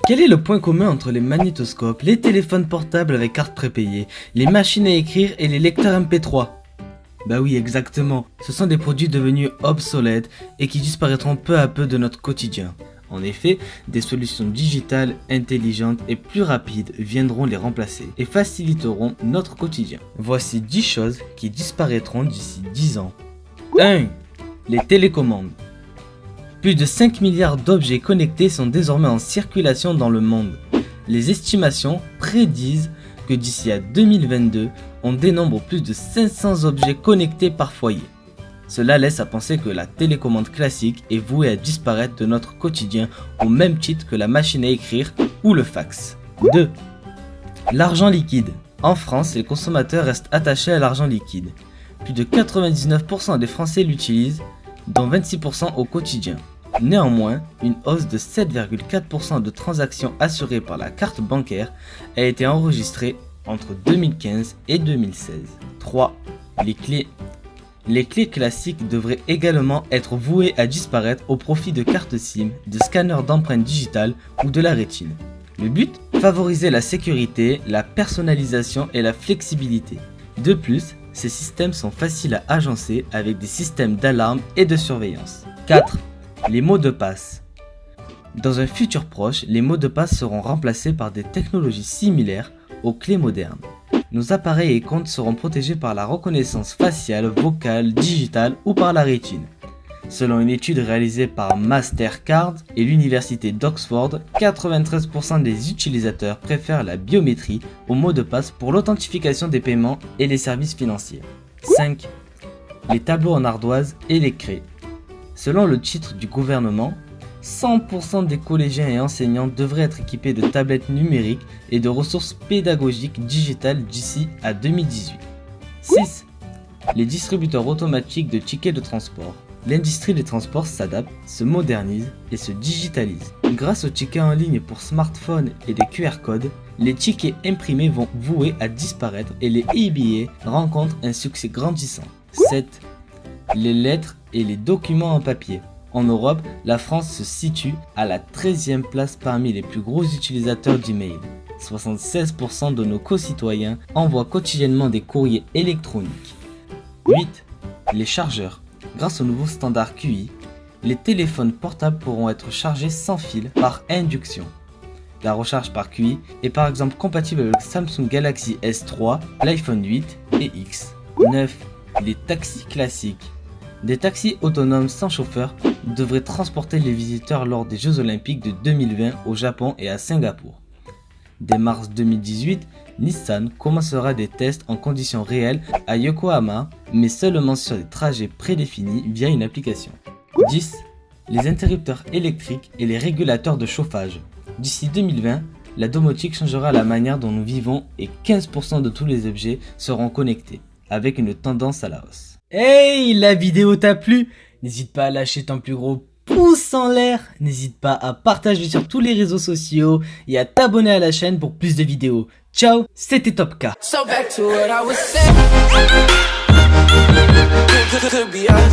Quel est le point commun entre les magnétoscopes, les téléphones portables avec carte prépayée, les machines à écrire et les lecteurs MP3? Bah oui, exactement, ce sont des produits devenus obsolètes et qui disparaîtront peu à peu de notre quotidien. En effet, des solutions digitales, intelligentes et plus rapides viendront les remplacer et faciliteront notre quotidien. Voici 10 choses qui disparaîtront d'ici 10 ans. 1. Les télécommandes. Plus de 5 milliards d'objets connectés sont désormais en circulation dans le monde. Les estimations prédisent que d'ici à 2022, on dénombre plus de 500 objets connectés par foyer. Cela laisse à penser que la télécommande classique est vouée à disparaître de notre quotidien au même titre que la machine à écrire ou le fax. 2. L'argent liquide. En France, les consommateurs restent attachés à l'argent liquide. Plus de 99% des Français l'utilisent, dont 26% au quotidien. Néanmoins, une hausse de 7,4% de transactions assurées par la carte bancaire a été enregistrée entre 2015 et 2016. 3. Les clés. Les clés classiques devraient également être vouées à disparaître au profit de cartes SIM, de scanners d'empreintes digitales ou de la rétine. Le but ? Favoriser la sécurité, la personnalisation et la flexibilité. De plus, ces systèmes sont faciles à agencer avec des systèmes d'alarme et de surveillance. 4. Les mots de passe. Dans un futur proche, les mots de passe seront remplacés par des technologies similaires aux clés modernes. Nos appareils et comptes seront protégés par la reconnaissance faciale, vocale, digitale ou par la rétine. Selon une étude réalisée par Mastercard et l'université d'Oxford, 93% des utilisateurs préfèrent la biométrie au mot de passe pour l'authentification des paiements et les services financiers. 5. Les tableaux en ardoise et les craies. Selon le titre du gouvernement, 100% des collégiens et enseignants devraient être équipés de tablettes numériques et de ressources pédagogiques digitales d'ici à 2018. 6. Les distributeurs automatiques de tickets de transport. L'industrie des transports s'adapte, se modernise et se digitalise. Grâce aux tickets en ligne pour smartphones et des QR codes, les tickets imprimés vont vouer à disparaître et les e-billets rencontrent un succès grandissant. 7. Les lettres et les documents en papier. En Europe, la France se situe à la 13e place parmi les plus gros utilisateurs d'email. 76% de nos concitoyens envoient quotidiennement des courriers électroniques. 8. Les chargeurs. Grâce au nouveau standard QI, les téléphones portables pourront être chargés sans fil par induction. La recharge par QI est par exemple compatible avec le Samsung Galaxy S3, l'iPhone 8 et X. 9. Les taxis classiques. Des taxis autonomes sans chauffeur devraient transporter les visiteurs lors des Jeux Olympiques de 2020 au Japon et à Singapour. Dès mars 2018, Nissan commencera des tests en conditions réelles à Yokohama, mais seulement sur des trajets prédéfinis via une application. 10. Les interrupteurs électriques et les régulateurs de chauffage. D'ici 2020, la domotique changera la manière dont nous vivons et 15% de tous les objets seront connectés, avec une tendance à la hausse. Hey, la vidéo t'a plu? N'hésite pas à lâcher ton plus gros pouce en l'air, n'hésite pas à partager sur tous les réseaux sociaux et à t'abonner à la chaîne pour plus de vidéos. Ciao, c'était Top K. So back to what I was saying. Could be us.